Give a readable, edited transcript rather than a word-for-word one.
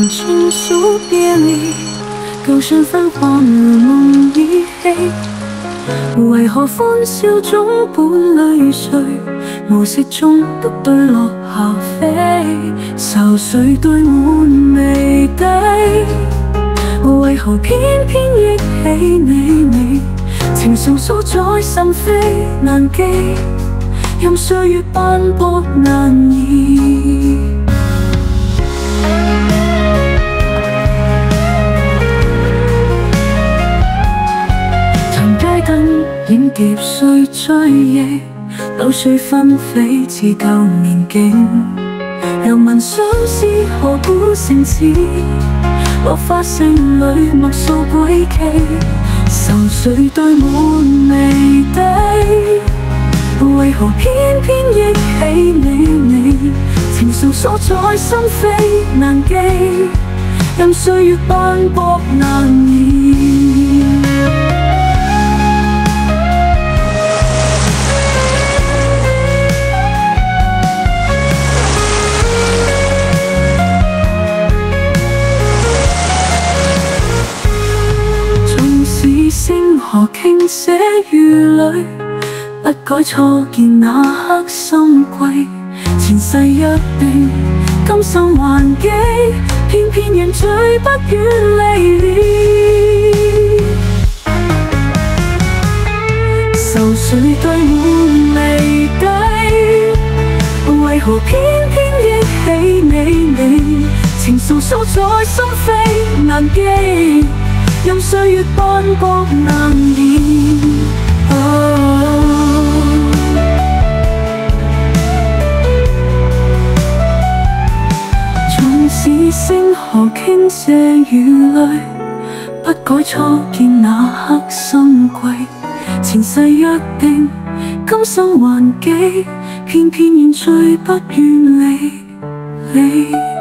倾诉别离，旧信分幻如梦依稀。為何歡笑中伴淚垂，無息中獨對落霞飛，愁緒堆滿眉底。為何偏偏憶起你，情愫鎖在心扉難記，任歲月斑駁難移。長街燈映疊碎追憶，流水紛飛似舊年景。又問相思何故成痴，落花聲裏默數歸期，愁緒堆滿眉底。為何偏偏憶起你，情愫鎖在心扉難記，任歲月斑駁難移。星河傾瀉雨裏，不改初見那刻心悸。前世約定，今生還記，偏偏緣聚不願離別。愁緒堆滿眉底，為何偏偏憶起你，情愫鎖在心扉難記，任歲月斑駁難移。縱使星河傾瀉雨裏，不改初見那刻心悸。前世約定，今生還記，偏偏緣聚不願離。